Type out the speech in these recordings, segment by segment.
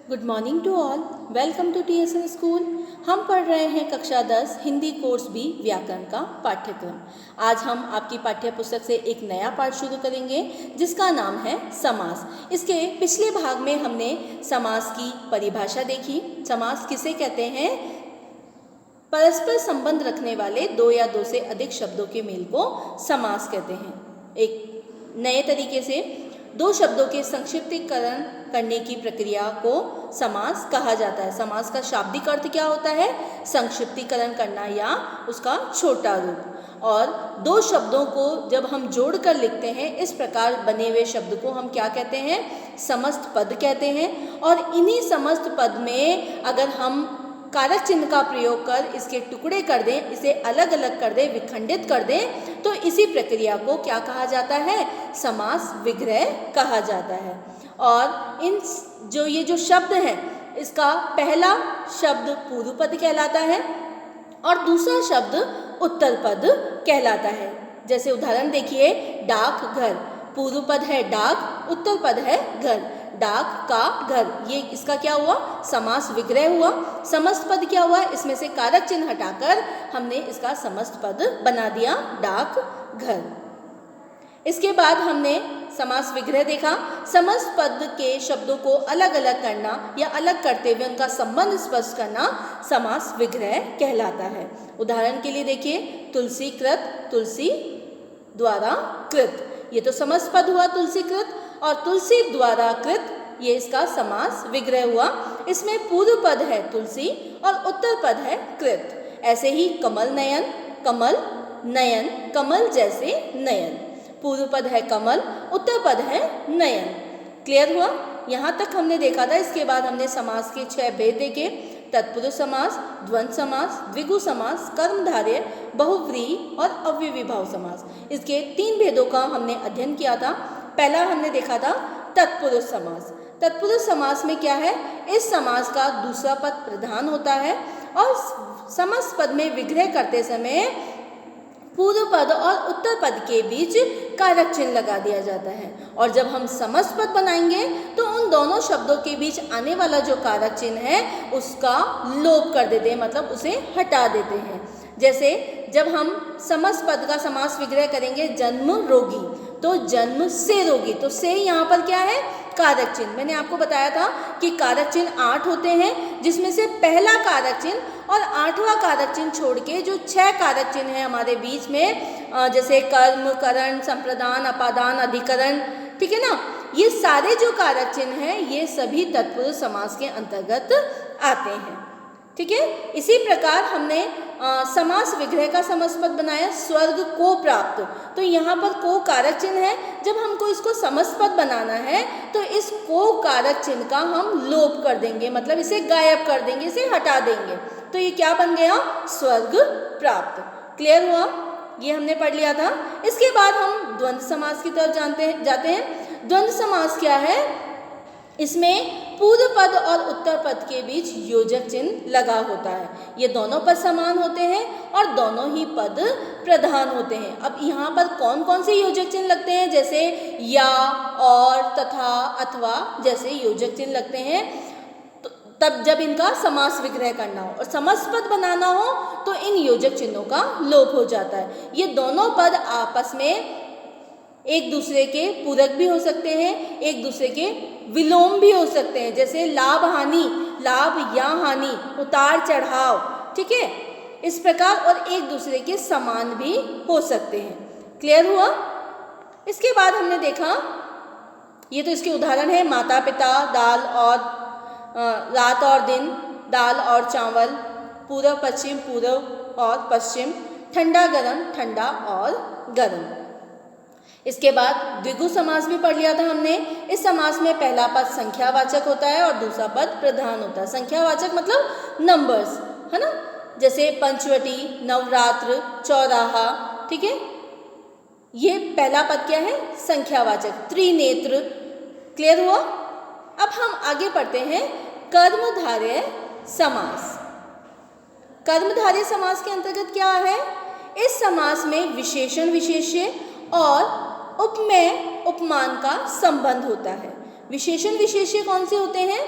Good morning to all. Welcome to TSN school. हम पढ़ रहे हैं कक्षा 10 हिंदी कोर्स बी व्याकरण का पाठ्यक्रम। आज हम आपकी पाठ्य पुस्तक से एक नया पाठ शुरू करेंगे जिसका नाम है समास। इसके पिछले भाग में हमने समास की परिभाषा देखी। समास किसे कहते हैं? परस्पर संबंध रखने वाले दो या दो से अधिक शब्दों के मेल को समास कहते हैं। एक नए तरीके से दो शब्दों के संक्षिप्तीकरण करने की प्रक्रिया को समास कहा जाता है। समास का शाब्दिक अर्थ क्या होता है? संक्षिप्तीकरण करना या उसका छोटा रूप। और दो शब्दों को जब हम जोड़कर लिखते हैं इस प्रकार बने हुए शब्द को हम क्या कहते हैं? समस्त पद कहते हैं। और इन्हीं समस्त पद में अगर हम कारक चिन्ह का प्रयोग कर इसके टुकड़े कर दें, इसे अलग अलग कर दें, विखंडित कर दें, तो इसी प्रक्रिया को क्या कहा जाता है? समास विग्रह कहा जाता है। और इन ये जो शब्द हैं इसका पहला शब्द पूर्व पद कहलाता है और दूसरा शब्द उत्तर पद कहलाता है। जैसे उदाहरण देखिए, डाक घर। पूर्व पद है डाक, उत्तर पद है घर। डाक का घर, ये इसका क्या हुआ? समास विग्रह हुआ। समस्त पद क्या हुआ? इसमें से कारक चिन्ह हटाकर हमने इसका समस्त पद बना दिया, डाक घर। इसके बाद हमने समास विग्रह देखा। समस्त पद के शब्दों को अलग अलग करना या अलग करते हुए उनका संबंध स्पष्ट करना समास विग्रह कहलाता है। उदाहरण के लिए देखिए, तुलसी कृत, तुलसी द्वारा कृत, ये तो समस्त पद हुआ तुलसी कृत। और तुलसी द्वारा कृत, ये इसका समास विग्रह हुआ। इसमें पूर्व पद है तुलसी और उत्तर पद है कृत। ऐसे ही कमल नयन, कमल नयन, कमल जैसे नयन। पूर्व पद है कमल, उत्तर पद है नयन। क्लियर हुआ? यहाँ तक हमने देखा था। इसके बाद हमने समास के 6 भेद देखे। तत्पुरुष समास, द्वंद्व समास, द्विगु समास, कर्मधारय, बहुव्रीहि और अव्ययीभाव समास। इसके 3 भेदों का हमने अध्ययन किया था। पहला हमने देखा था तत्पुरुष समास। तत्पुरुष समास में क्या है? इस समास का दूसरा पद प्रधान होता है और समस्त पद में विग्रह करते समय पूर्व पद और उत्तर पद के बीच कारक चिन्ह लगा दिया जाता है। और जब हम समस्त पद बनाएंगे तो उन दोनों शब्दों के बीच आने वाला जो कारक चिन्ह है उसका लोप कर देते हैं, मतलब उसे हटा देते हैं। जैसे जब हम समस्त पद का समास विग्रह करेंगे, जन्म रोगी, तो जन्म से रोगी, तो से यहाँ पर क्या है? कारक चिन्ह। मैंने आपको बताया था कि कारक चिन्ह 8 होते हैं, जिसमें से पहला कारक चिन्ह और 8वां कारक चिन्ह छोड़ के जो 6 कारक चिन्ह हैं हमारे बीच में, जैसे कर्म, करण, संप्रदान, अपादान, अधिकरण, ठीक है ना, ये सारे जो कारक चिन्ह हैं ये सभी तत्पुरुष समास के अंतर्गत आते हैं। ठीक है। इसी प्रकार हमने समास विग्रह का समस्त पद बनाया, स्वर्ग को प्राप्त। तो यहाँ पर को कारक चिन्ह है। जब हमको इसको समस्त पद बनाना है तो इस को कारक चिन्ह का हम लोप कर देंगे, मतलब इसे गायब कर देंगे, इसे हटा देंगे। तो ये क्या बन गया? स्वर्ग प्राप्त। क्लियर हुआ? ये हमने पढ़ लिया था। इसके बाद हम द्वंद्व समास की तरफ जाते हैं। द्वंद्व समास क्या है? इसमें पूर्व पद और उत्तर पद के बीच योजक चिन्ह लगा होता है। ये दोनों पद समान होते हैं और दोनों ही पद प्रधान होते हैं। अब यहाँ पर कौन कौन से योजक चिन्ह लगते हैं? जैसे या, और, तथा, अथवा जैसे योजक चिन्ह लगते हैं तो तब जब इनका समास विग्रह करना हो और समस्त पद बनाना हो तो इन योजक चिन्हों का लोप हो जाता है। ये दोनों पद आपस में एक दूसरे के पूरक भी हो सकते हैं, एक दूसरे के विलोम भी हो सकते हैं। जैसे लाभ हानि, लाभ या हानि, उतार चढ़ाव, ठीक है, इस प्रकार, और एक दूसरे के समान भी हो सकते हैं। क्लियर हुआ? इसके बाद हमने देखा, ये तो इसके उदाहरण है, माता पिता, दाल और रात और दिन, दाल और चावल, पूर्व पश्चिम, पूर्व और पश्चिम, ठंडा गरम, ठंडा और गरम। इसके बाद द्विगु समास भी पढ़ लिया था हमने। इस समास में पहला पद संख्यावाचक होता है और दूसरा पद प्रधान होता है। संख्यावाचक मतलब नंबर्स, है ना, जैसे पंचवटी, नवरात्र, चौराहा, ठीक है, ये पहला पद क्या है? संख्यावाचक। त्रिनेत्र। क्लियर हुआ? अब हम आगे पढ़ते हैं कर्मधारय समास। कर्मधारय समास के अंतर्गत क्या है? इस समास में विशेषण विशेष्य और उपमेय उपमान का संबंध होता है। विशेषण विशेष्य कौन से होते हैं?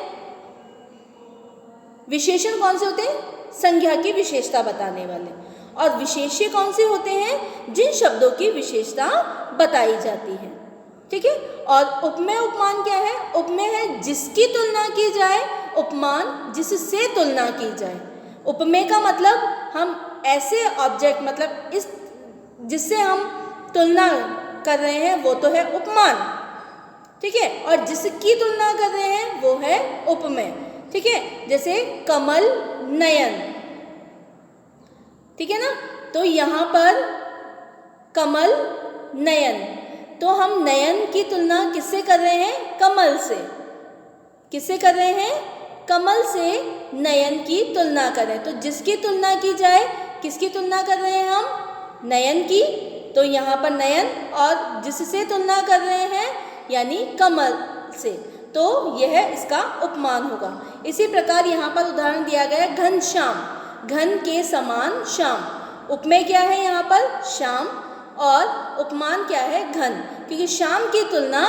विशेषण कौन से होते हैं? संज्ञा की विशेषता बताने वाले। और विशेष्य कौन से होते हैं? जिन शब्दों की विशेषता बताई जाती है। ठीक है। और उपमेय उपमान क्या है? उपमेय है जिसकी तुलना की जाए, उपमान जिससे तुलना की जाए। उपमेय का मतलब हम ऐसे ऑब्जेक्ट, मतलब इस जिससे हम तुलना कर रहे हैं वो तो है उपमान। ठीक है। और जिसकी तुलना कर रहे हैं वो है उपमेय। ठीक है। जैसे कमल नयन, ठीक है ना। तो यहाँ पर कमल नयन, तो हम नयन की तुलना किससे कर रहे हैं? कमल से। किससे कर रहे हैं? कमल से नयन की तुलना करें। तो जिसकी तुलना की जाए, किसकी तुलना कर रहे हैं हम? नयन की। तो यहाँ पर नयन, और जिससे तुलना कर रहे हैं यानी कमल से, तो यह इसका उपमान होगा। इसी प्रकार यहाँ पर उदाहरण दिया गया है घनश्याम, घन के समान श्याम। उपमेय क्या है यहाँ पर? श्याम, और उपमान क्या है? घन। क्योंकि श्याम की तुलना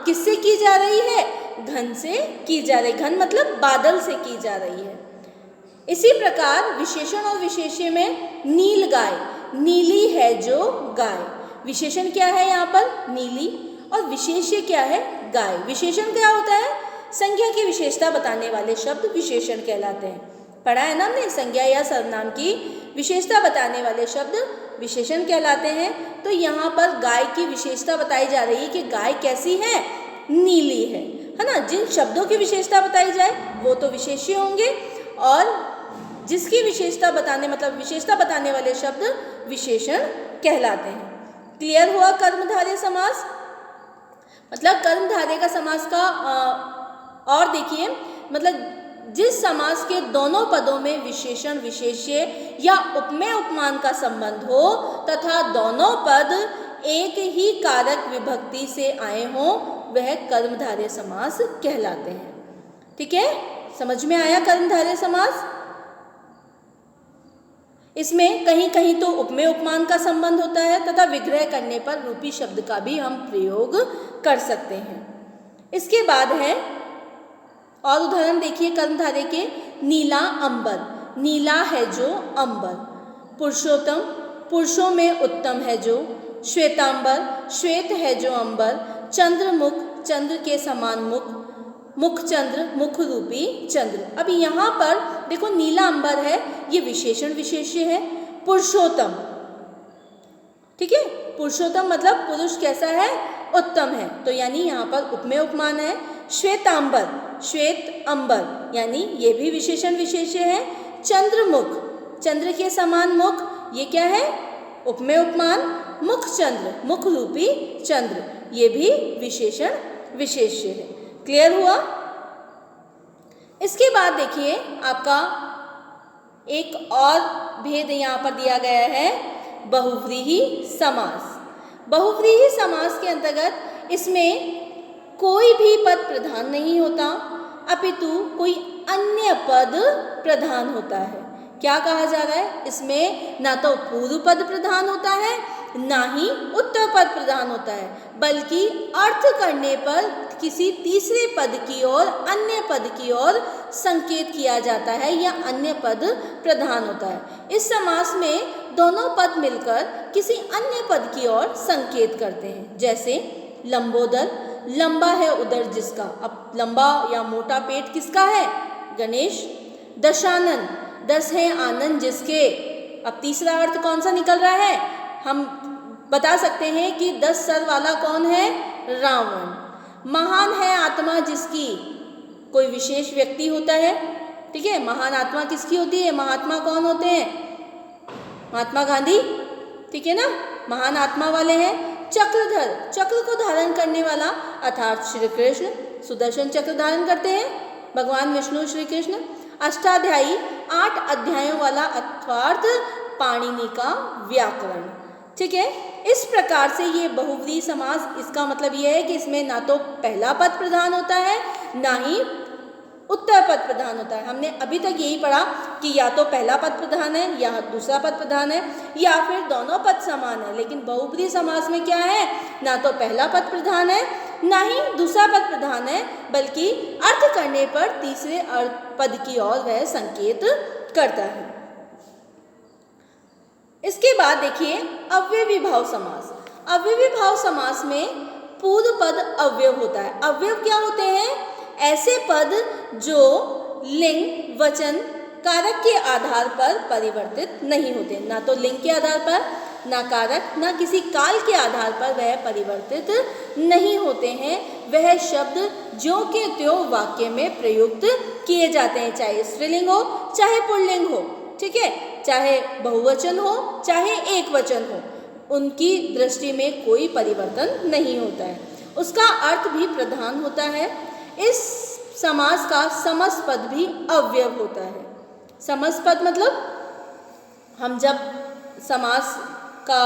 किससे की जा रही है? घन से की जा रही। घन मतलब बादल से की जा रही है। इसी प्रकार विशेषण और विशेष्य में नील गाय, नीली है जो गाय। विशेषण क्या है यहाँ पर? नीली। और विशेष्य क्या है? गाय। विशेषण क्या होता है? संज्ञा की विशेषता बताने वाले शब्द विशेषण कहलाते हैं। पढ़ा है ना हमने? संज्ञा या सर्वनाम की विशेषता बताने वाले शब्द विशेषण कहलाते हैं। तो यहाँ पर गाय की विशेषता बताई जा रही है कि गाय कैसी है? नीली है ना। जिन शब्दों की विशेषता बताई जाए वो तो विशेष्य होंगे, और जिसकी विशेषता बताने, मतलब विशेषता बताने वाले शब्द विशेषण कहलाते हैं। क्लियर हुआ? कर्मधारय समास मतलब कर्मधारय का समास का और देखिए, मतलब जिस समास के दोनों पदों में विशेषण विशेष्य या उपमेय उपमान का संबंध हो तथा दोनों पद एक ही कारक विभक्ति से आए हों, वह कर्मधारय समास कहलाते हैं। ठीक है। समझ में आया कर्मधारय समास? इसमें कहीं कहीं तो उपमेय उपमान का संबंध होता है तथा विग्रह करने पर रूपी शब्द का भी हम प्रयोग कर सकते हैं। इसके बाद है और उदाहरण देखिए कर्मधारय के। नीला अंबर, नीला है जो अंबर। पुरुषोत्तम, पुरुषों में उत्तम है जो। श्वेतांबर, श्वेत है जो अंबर। चंद्रमुख, चंद्र के समान मुख। मुखचंद्र, मुख रूपी चंद्र। अब यहाँ पर देखो नीला अंबर है, ये विशेषण विशेष्य है। पुरुषोत्तम, ठीक है, पुरुषोत्तम मतलब पुरुष कैसा है? उत्तम है, तो यानी यहाँ पर उपमेय उपमान है। श्वेतांबर, श्वेत अंबर, यानी ये भी विशेषण विशेष्य है। चंद्रमुख, चंद्र के समान मुख, ये क्या है? उपमेय उपमान। मुखचंद्र, मुख रूपी चंद्र, ये भी विशेषण विशेष्य है। क्लियर हुआ? इसके बाद देखिए आपका एक और भेद यहाँ पर दिया गया है, बहुव्रीहि समास। बहुव्रीहि समास के अंतर्गत इसमें कोई भी पद प्रधान नहीं होता, अपितु कोई अन्य पद प्रधान होता है। क्या कहा जा रहा है? इसमें ना तो पूर्व पद प्रधान होता है, ना ही उत्तर पद प्रधान होता है, बल्कि अर्थ करने पर किसी तीसरे पद की ओर, अन्य पद की ओर संकेत किया जाता है या अन्य पद प्रधान होता है। इस समास में दोनों पद मिलकर किसी अन्य पद की ओर संकेत करते हैं। जैसे लंबोदर, लंबा है उदर जिसका। अब लंबा या मोटा पेट किसका है? गणेश। दशानन, 10 है आनंद जिसके। अब तीसरा अर्थ कौन सा निकल रहा है? हम बता सकते हैं कि 10 सर वाला कौन है? रावण। महान है आत्मा जिसकी, कोई विशेष व्यक्ति होता है, ठीक है। महान आत्मा किसकी होती है? महात्मा कौन होते हैं? महात्मा गांधी, ठीक है ना, महान आत्मा वाले हैं। चक्रधर, चक्र को धारण करने वाला अर्थात श्री कृष्ण, सुदर्शन चक्र धारण करते हैं भगवान विष्णु श्री कृष्ण। अष्टाध्यायी, 8 अध्यायों वाला अर्थात पाणिनि का व्याकरण, ठीक है। इस प्रकार से ये बहुव्रीहि समास, इसका मतलब ये है कि इसमें ना तो पहला पद प्रधान होता है, ना ही उत्तर पद प्रधान होता है। हमने अभी तक यही पढ़ा कि या तो पहला पद प्रधान है या दूसरा पद प्रधान है या फिर दोनों पद समान है। लेकिन बहुव्रीहि समास में क्या है? ना तो पहला पद प्रधान है ना ही दूसरा पद प्रधान है, बल्कि अर्थ करने पर तीसरे पद की ओर वह संकेत करता है। इसके बाद देखिए अव्ययी भाव समास। अव्ययी भाव समास में पूर्व पद अव्यव होता है। अव्यव क्या होते हैं? ऐसे पद जो लिंग, वचन, कारक के आधार पर परिवर्तित नहीं होते। ना तो लिंग के आधार पर, ना कारक, ना किसी काल के आधार पर वह परिवर्तित नहीं होते हैं। वह शब्द ज्यों के त्यों वाक्य में प्रयुक्त किए जाते हैं, चाहे स्त्रीलिंग हो चाहे पुल्लिंग हो, ठीक है, चाहे बहुवचन हो चाहे एक वचन हो, उनकी दृष्टि में कोई परिवर्तन नहीं होता है। उसका अर्थ भी प्रधान होता है। इस समास का समस्त पद भी अव्यव होता है। समस्त पद मतलब हम जब समास का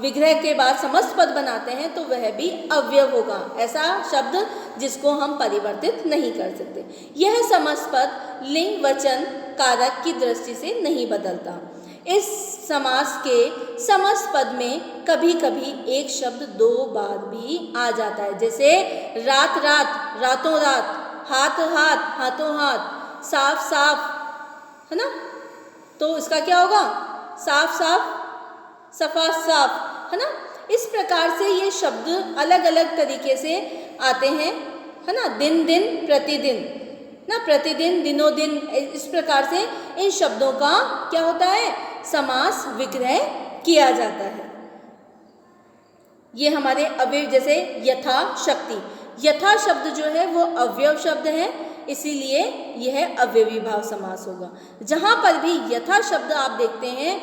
विग्रह के बाद समस्त पद बनाते हैं तो वह भी अव्यव होगा। ऐसा शब्द जिसको हम परिवर्तित नहीं कर सकते। यह समस्त पद लिंग, वचन, कारक की दृष्टि से नहीं बदलता। इस समास के समस्त पद में कभी कभी एक शब्द दो बार भी आ जाता है, जैसे रात रात, रातों रात, हाथ हाथ, हाथों हाथ, साफ साफ, है ना। तो इसका क्या होगा? साफ साफ, सफा साफ, है ना। इस प्रकार से ये शब्द अलग अलग तरीके से आते हैं, है ना। दिन दिन, प्रतिदिन, ना, प्रतिदिन, दिनों दिन, इस प्रकार से इन शब्दों का क्या होता है? समास विग्रह किया जाता है। ये हमारे अव्यय, जैसे यथा शक्ति, यथा शब्द जो है वो अव्यव शब्द है, इसीलिए यह अव्ययी भाव समास होगा। जहाँ पर भी यथा शब्द आप देखते हैं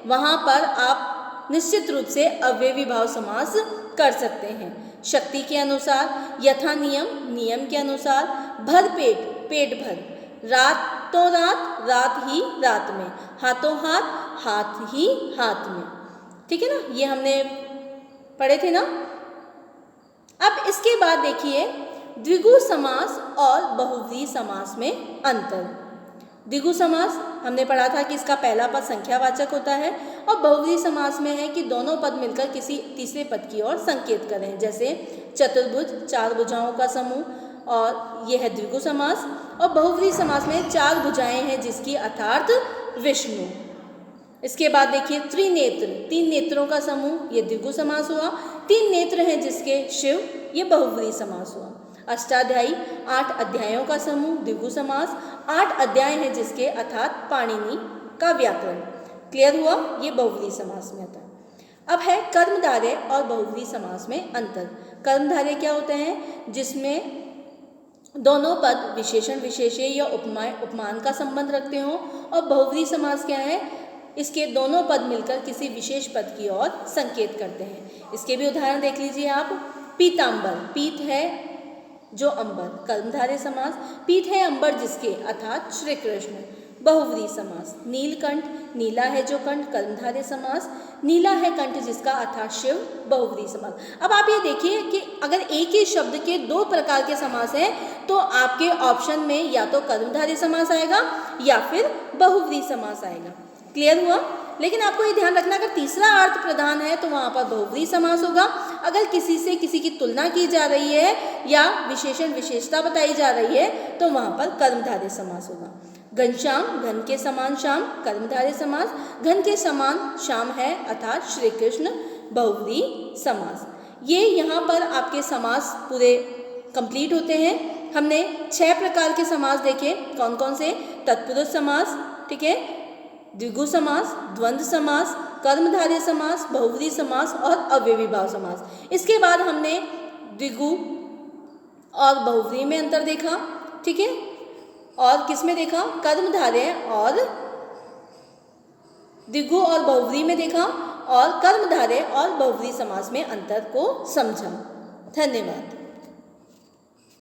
वहाँ पर आप निश्चित रूप से अव्ययी भाव समास कर सकते हैं। शक्ति के अनुसार, यथा नियम, नियम के अनुसार, भर पेट, पेट भर, रातों रात, रात ही रात में, हाथों हाथ, हाथ ही हाथ में, ठीक है ना। ये हमने पढ़े थे ना। अब इसके बाद देखिए द्विगु समास और बहुव्रीहि समास में अंतर। द्विगु समास हमने पढ़ा था कि इसका पहला पद संख्यावाचक होता है, और बहुव्रीहि समास में है कि दोनों पद मिलकर किसी तीसरे पद की ओर संकेत करें, जैसे चतुर्भुज, चार भुजाओं का समूह, और यह है द्विगु समास। और बहुव्रीहि समास में चार भुजाएं हैं जिसकी अर्थात विष्णु। इसके बाद देखिए त्रिनेत्र, तीन नेत्रों का समूह, ये द्विगु समास हुआ। तीन नेत्र हैं जिसके शिव, ये बहुव्रीहि समास हुआ। अष्टाध्यायी, 8 अध्यायों का समूह, द्विगु समास। 8 अध्याय हैं जिसके अर्थात पाणिनि का व्याकरण। क्लियर हुआ? ये बहुव्रीहि समास में आता है। अब है कर्मधारय और बहुव्रीहि समास में अंतर। कर्मधारय क्या होते हैं? जिसमें दोनों पद विशेषण, विशेष्य या उपमान का संबंध रखते हों। और बहुव्रीहि समास क्या है? इसके दोनों पद मिलकर किसी विशेष पद की ओर संकेत करते हैं। इसके भी उदाहरण देख लीजिए आप। पीतांबर, पीत है जो अंबर, कर्मधारय समास। पीत है अंबर जिसके, अर्थात श्री कृष्ण, बहुव्रीहि समास। नीलकंठ, नीला है जो कंठ, कर्मधारय समास। नीला है कंठ जिसका, अर्थात शिव, बहुव्रीहि समास। अब आप ये देखिए कि अगर एक ही शब्द के दो प्रकार के समास हैं तो आपके ऑप्शन में या तो कर्मधारय समास आएगा या फिर बहुव्रीहि समास आएगा। क्लियर हुआ? लेकिन आपको ये ध्यान रखना, अगर तीसरा अर्थ प्रधान है तो वहाँ पर बहुव्रीहि समास होगा। अगर किसी से किसी की तुलना की जा रही है या विशेषण, विशेषता बताई जा रही है तो वहाँ पर कर्मधारय समास होगा। घनश्याम, घन के समान श्याम, कर्मधारय समास। घन के समान श्याम है अर्थात श्री कृष्ण, बहुव्रीहि समास। ये यहाँ पर आपके समास पूरे कंप्लीट होते हैं। हमने 6 प्रकार के समास देखे। कौन कौन से? तत्पुरुष समास, ठीक है, द्विगु समास, द्वंद्व समास, कर्मधारय समास, बहुव्रीहि समास और अव्ययी भाव समास। इसके बाद हमने द्विगु और बहुव्रीहि में अंतर देखा, ठीक है, और किस में देखा? कर्मधारय और द्विगु और बहुव्रीहि में देखा, और कर्मधारय और बहुव्रीहि समास में अंतर को समझा। धन्यवाद।